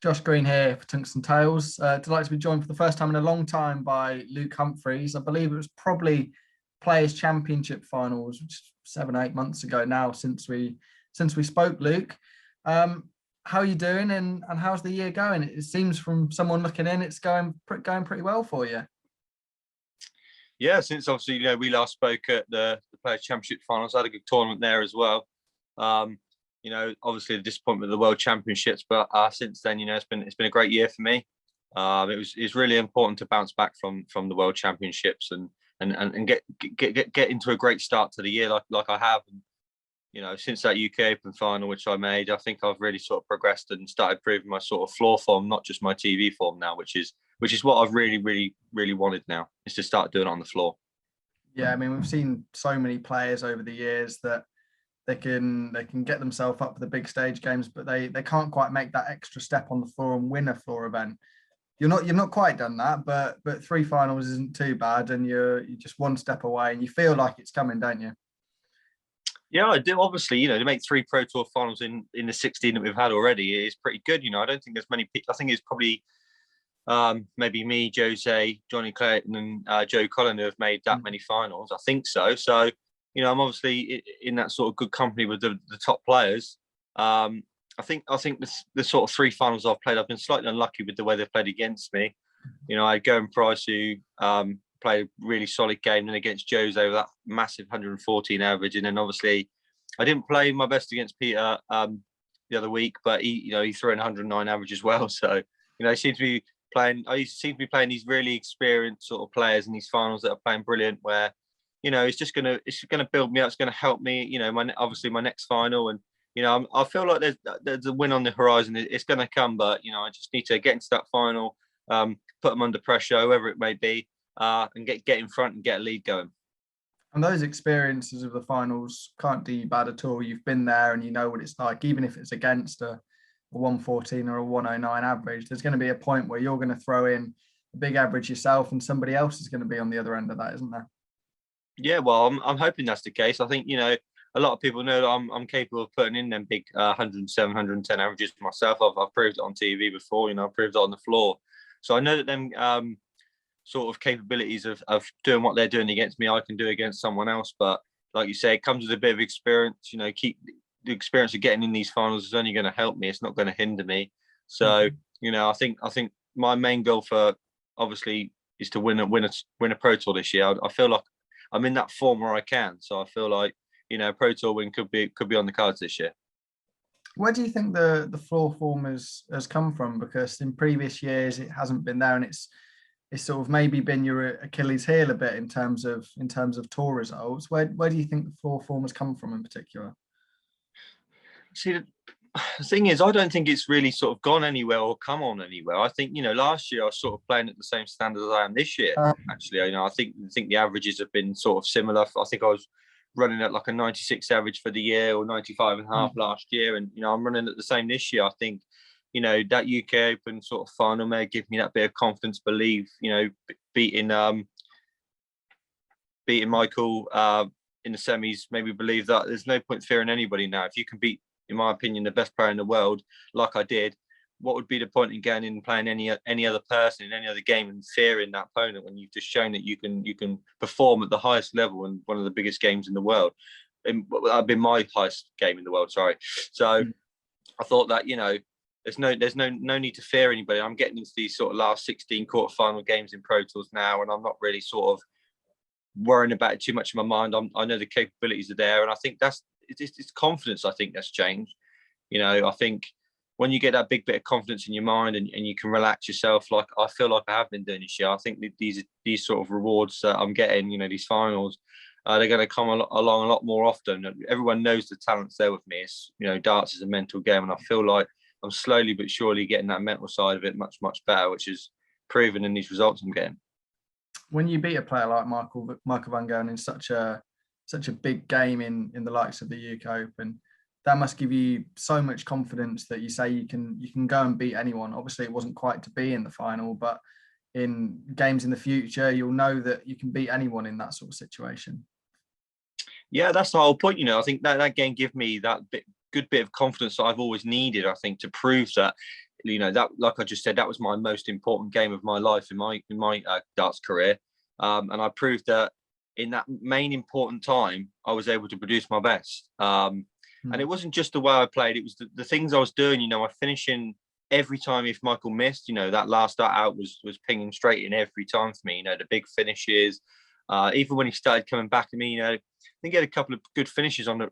Josh Green here for Tungsten Tales. Delighted to be joined for the first time in a long time by Luke Humphries. I believe it was probably Players Championship finals, which is 7-8 months ago now since we spoke, Luke. How are you doing, and how's the year going? It seems from someone looking in, it's going pretty well for you. Yeah, since obviously we last spoke at the Players Championship finals, I had a good tournament there as well. Obviously the disappointment of the World Championships, but since then, it's been a great year for me. It's really important to bounce back from the World Championships and get into a great start to the year like I have. And, since that UK Open final, which I made, I think I've really sort of progressed and started proving my sort of floor form, not just my TV form now, which is what I've really wanted now, is to start doing it on the floor. Yeah, I mean, we've seen so many players over the years that they can get themselves up for the big stage games, but they can't quite make that extra step on the floor and win a floor event. You're not quite done that, but 3 finals isn't too bad, and you're just one step away, and you feel like it's coming, don't you? Yeah, I do. Obviously, to make 3 Pro Tour finals in the 16 that we've had already is pretty good. I don't think there's many people. I think it's probably maybe me, Jose, Johnny Clayton, and Joe Cullen who have made that many finals. I think so. So, I'm obviously in that sort of good company with the top players. I think the sort of 3 finals I've played, I've been slightly unlucky with the way they've played against me. I had Gowan Price, who played a really solid game, and against Jose over that massive 114 average. And then obviously I didn't play my best against Peter the other week, but he threw in 109 average as well. So, he seems to be playing. I seem to be playing these really experienced sort of players in these finals that are playing brilliant, where it's gonna build me up. It's gonna help me. My next final, and I feel like there's a win on the horizon. It's gonna come, but I just need to get into that final, put them under pressure, whoever it may be, and get in front and get a lead going. And those experiences of the finals can't do you bad at all. You've been there and you know what it's like, even if it's against a 114 or a 109 average. There's going to be a point where you're going to throw in a big average yourself, and somebody else is going to be on the other end of that, isn't there? Yeah, well, I'm hoping that's the case. I think a lot of people know that I'm capable of putting in them big 107, 110 averages myself. I've proved it on TV before. I've proved it on the floor. So I know that them sort of capabilities of doing what they're doing against me, I can do against someone else. But like you say, it comes with a bit of experience. Keep the experience of getting in these finals is only going to help me. It's not going to hinder me. So I think my main goal for obviously is to win a Pro Tour this year. I feel like I'm in that form where I can. So I feel like Pro Tour win could be on the cards this year. Where do you think the floor form has come from? Because in previous years it hasn't been there, and it's sort of maybe been your Achilles heel a bit in terms of tour results. Where do you think the floor form has come from in particular? See, the thing is, I don't think it's really sort of gone anywhere or come on anywhere. I think last year I was sort of playing at the same standard as I am this year. Actually, I think the averages have been sort of similar. I think I was running at like a 96 average for the year, or 95 and a half last year, and I'm running at the same this year. I think that UK Open sort of final may give me that bit of confidence, believe beating Michael in the semis, maybe believe that there's no point fearing anybody now. If you can beat, in my opinion, the best player in the world like I did, what would be the point in going in and playing any other person in any other game and fearing that opponent, when you've just shown that you can perform at the highest level in one of the biggest games in the world? And that'd been my highest game in the world, sorry. So I thought that there's no need to fear anybody. I'm getting into these sort of last 16 quarterfinal games in Pro Tours now, and I'm not really sort of worrying about it too much in my mind. I know the capabilities are there, and I think it's confidence. I think that's changed. I think when you get that big bit of confidence in your mind and you can relax yourself, like I feel like I have been doing this year, I think these sort of rewards that I'm getting, these finals, they're going to come along a lot more often. Everyone knows the talent's there with me. It's, darts is a mental game, and I feel like I'm slowly but surely getting that mental side of it much better, which is proven in these results I'm getting. When you beat a player like Michael van Gerwen in such a big game in the likes of the UK Open, that must give you so much confidence that you say you can go and beat anyone. Obviously, it wasn't quite to be in the final, but in games in the future, you'll know that you can beat anyone in that sort of situation. Yeah, that's the whole point. I think that game gave me that good bit of confidence that I've always needed, I think, to prove that you know, that, like I just said, that was my most important game of my life in my darts career, and I proved that in that main important time I was able to produce my best. And it wasn't just the way I played; it was the things I was doing. You know, I finishing every time if Michael missed. You know, that last dart out was pinging straight in every time for me. You know, the big finishes. Even when he started coming back at me, you know, I think he had a couple of good finishes on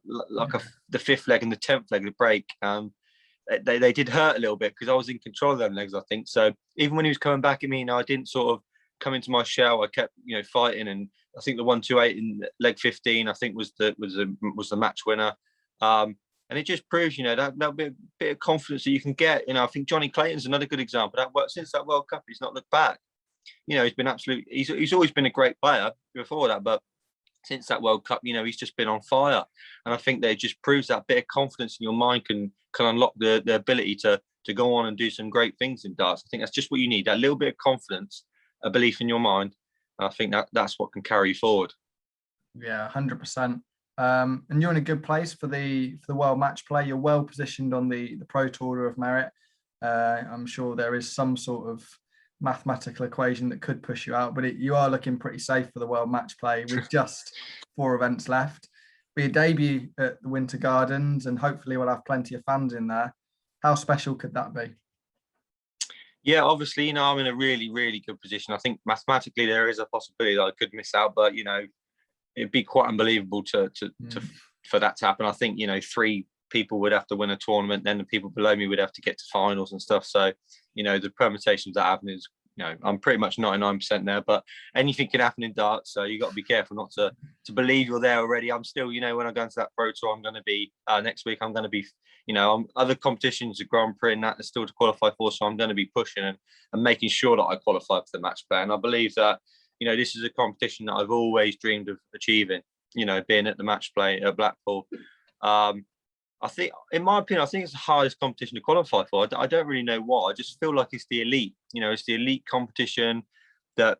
the fifth leg and the 10th leg of the break. They did hurt a little bit because I was in control of them legs, I think. So even when he was coming back at me, you know, I didn't sort of come into my shell. I kept, you know, fighting, and I think the 128 in leg 15, I think was the match winner. And it just proves, you know, that bit of confidence that you can get. You know, I think Johnny Clayton's another good example. That worked since that World Cup. He's not looked back. You know, he's been he's always been a great player before that, but since that World Cup, you know, he's just been on fire. And I think that it just proves that bit of confidence in your mind can unlock the ability to go on and do some great things in darts. I think that's just what you need, that little bit of confidence, a belief in your mind. And I think that's what can carry you forward. Yeah, 100%. And you're in a good place for the World Match Play. You're well positioned on the Pro Tour of Merit. I'm sure there is some sort of mathematical equation that could push you out, but you are looking pretty safe for the World Match Play with just 4 events left. Be a debut at the Winter Gardens, and hopefully we'll have plenty of fans in there. How special could that be? Yeah, obviously, you know, I'm in a really, really good position. I think mathematically there is a possibility that I could miss out, but, you know, it'd be quite unbelievable for that to happen. I think, you know, 3 people would have to win a tournament, then the people below me would have to get to finals and stuff. So, you know, the permutations that happen is, you know, I'm pretty much 99% there, but anything can happen in darts. So you got to be careful not to believe you're there already. I'm still, you know, when I go into that Pro Tour, I'm going to be next week. I'm going to be, you know, other competitions, the Grand Prix and that is still to qualify for. So I'm going to be pushing and making sure that I qualify for the match play. And I believe that, you know, this is a competition that I've always dreamed of achieving, you know, being at the match play at Blackpool. I think, in my opinion, I think it's the hardest competition to qualify for. I don't really know why. I just feel like it's the elite. You know, it's the elite competition that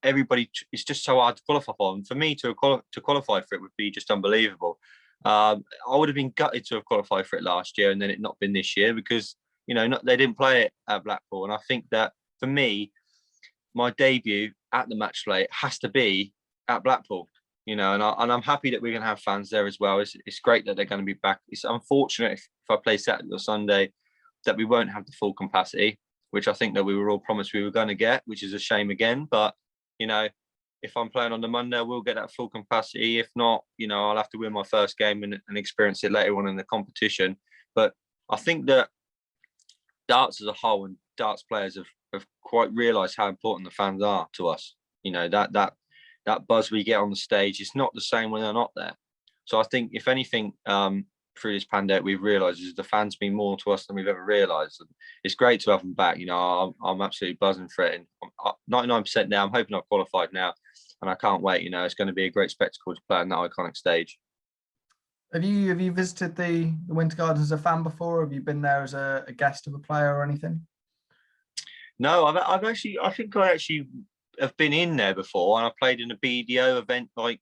everybody, it's just so hard to qualify for. And for me to qualify for it would be just unbelievable. I would have been gutted to have qualified for it last year and then it not been this year because, you know, they didn't play it at Blackpool. And I think that for me, my debut at the match play has to be at Blackpool. You know, and I'm happy that we're going to have fans there as well. It's great that they're going to be back. It's unfortunate if I play Saturday or Sunday that we won't have the full capacity, which I think that we were all promised we were going to get, which is a shame again. But, you know, if I'm playing on the Monday, we'll get that full capacity. If not, you know, I'll have to win my first game and experience it later on in the competition. But I think that darts as a whole and darts players have quite realised how important the fans are to us. You know, that buzz we get on the stage, it's not the same when they're not there. So I think, if anything, through this pandemic, we've realised is the fans mean more to us than we've ever realised. And it's great to have them back. You know, I'm absolutely buzzing for it. And I'm 99% now. I'm hoping I've qualified now, and I can't wait. You know, it's going to be a great spectacle to play on that iconic stage. Have you visited the Winter Gardens as a fan before? Have you been there as a guest of a player or anything? No, I think I actually have been in there before, and I played in a BDO event like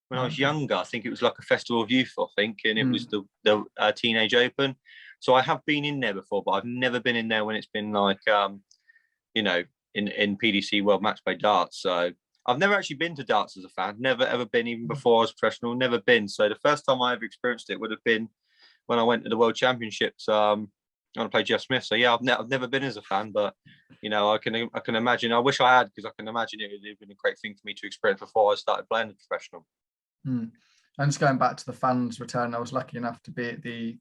when I was younger. I think it was like a festival of youth, I think, and it was the Teenage Open. So I have been in there before, but I've never been in there when it's been like, you know, in PDC World Matchplay Darts. So I've never actually been to darts as a fan. Never ever been, even before I was professional. Never been. So the first time I ever experienced it would have been when I went to the World Championships. I played Jeff Smith. So yeah, I've never been as a fan, but you know, I can imagine. I wish I had, because I can imagine it would have been a great thing for me to experience before I started playing as a professional. And just going back to the fans' return, I was lucky enough to be at the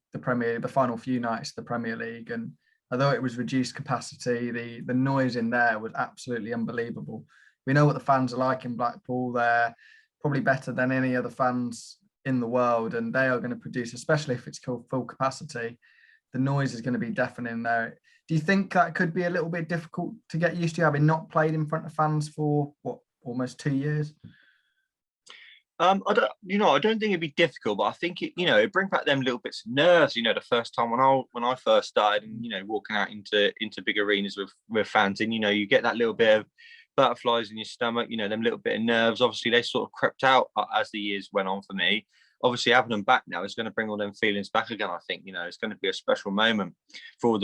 final few nights of the Premier League, and although it was reduced capacity, the noise in there was absolutely unbelievable. We know what the fans are like in Blackpool. They're probably better than any other fans in the world, and they are going to produce, especially if it's called full capacity, the noise is going to be deafening there. Do you think that could be a little bit difficult to get used to, having not played in front of fans for almost 2 years? I don't think it'd be difficult, but I think it brings back them little bits of nerves. You know, the first time when I first started, and you know, walking out into big arenas with fans, and you know, you get that little bit of butterflies in your stomach. You know, them little bit of nerves. Obviously, they sort of crept out as the years went on for me. obviously having them back now is going to bring all them feelings back again. I think, you know, it's going to be a special moment for all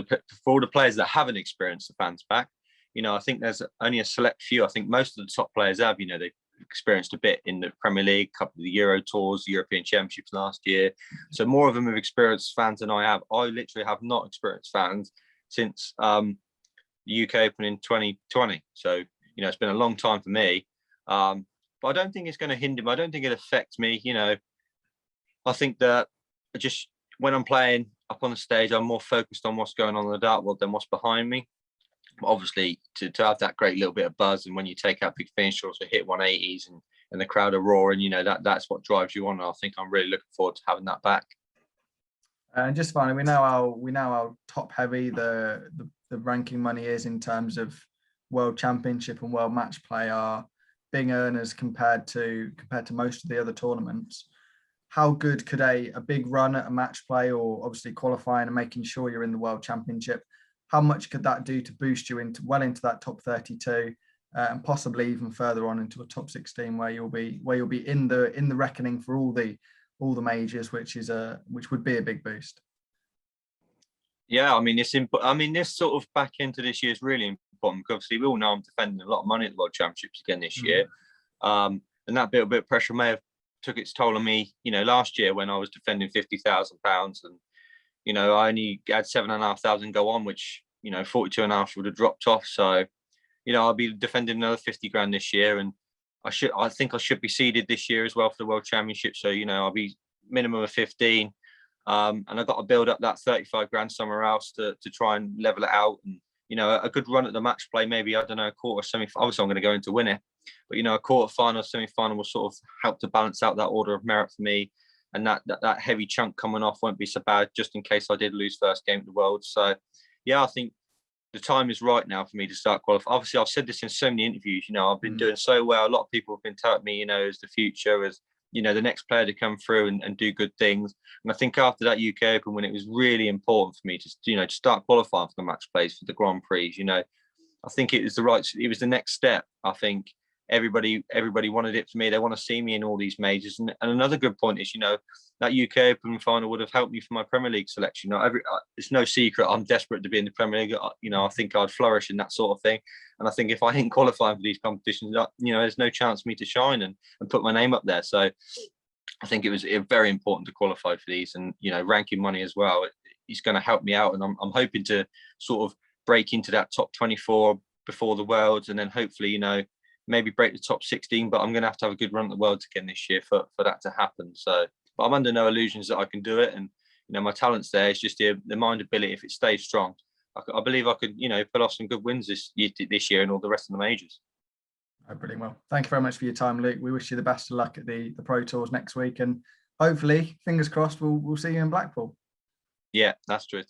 the players that haven't experienced the fans back. You know, I think there's only a select few. I think most of the top players have, you know, they've experienced a bit in the Premier League, a couple of the Euro tours, the European Championships last year. So more of them have experienced fans than I have. I literally have not experienced fans since the UK Open in 2020. So, you know, it's been a long time for me. But I don't think it's going to hinder me. I don't think it affects me. You know, I think that just when I'm playing up on the stage, I'm more focused on what's going on in the dart world than what's behind me. But obviously, to have that great little bit of buzz, and when you take out big finish shots or hit 180s and the crowd are roaring, you know, that's what drives you on. And I think I'm really looking forward to having that back. And just finally, we know how top heavy the ranking money is in terms of World Championship and World Match Play are big earners compared to most of the other tournaments. How good could a big run at a match play, or obviously qualifying and making sure you're in the World Championship, how much could that do to boost you into that top 32 and possibly even further on into a top 16 where you'll be in the reckoning for all the majors, which would be a big boost? Yeah, I mean, this sort of back into this year is really important because obviously we all know I'm defending a lot of money at the World Championships again this year, and that bit of pressure may have took its toll on me, you know, last year when I was defending £50,000, and you know, I only had 7,500 go on, which, you know, 42.5 would have dropped off. So, you know, I'll be defending another 50 grand this year, and I think I should be seeded this year as well for the World Championship. So, you know, I'll be minimum of 15, and I've got to build up that 35 grand somewhere else to try and level it out. And, you know, a good run at the match play, maybe, I don't know, a quarter, semi. Obviously, I'm going to go in to win it, but, you know, a quarter final, semi final will sort of help to balance out that order of merit for me. And that heavy chunk coming off won't be so bad, just in case I did lose first game of the world. So, yeah, I think the time is right now for me to start qualifying. Obviously, I've said this in so many interviews. You know, I've been doing so well. A lot of people have been telling me, you know, as the future, as, you know, the next player to come through and do good things. And I think after that UK Open, when it was really important for me to, you know, to start qualifying for the match plays for the Grand Prix, you know, I think it was the next step. I think everybody wanted it for me. They want to see me in all these majors. And another good point is, you know, that UK Open final would have helped me for my Premier League selection. You know, it's no secret I'm desperate to be in the Premier League. You know, I think I'd flourish in that sort of thing. And I think if I didn't qualify for these competitions, you know, there's no chance for me to shine and put my name up there. So I think it was very important to qualify for these, and, you know, ranking money as well. It's going to help me out. And I'm hoping to sort of break into that top 24 before the Worlds, and then hopefully, you know, maybe break the top 16, but I'm going to have a good run at the Worlds again this year for that to happen. So, but I'm under no illusions that I can do it. And, you know, my talent's there. It's just the mind ability. If it stays strong, I believe I could, you know, pull off some good wins this year and all the rest of the majors. Oh, brilliant. Well, thank you very much for your time, Luke. We wish you the best of luck at the Pro Tours next week. And hopefully, fingers crossed, we'll see you in Blackpool. Yeah, that's true.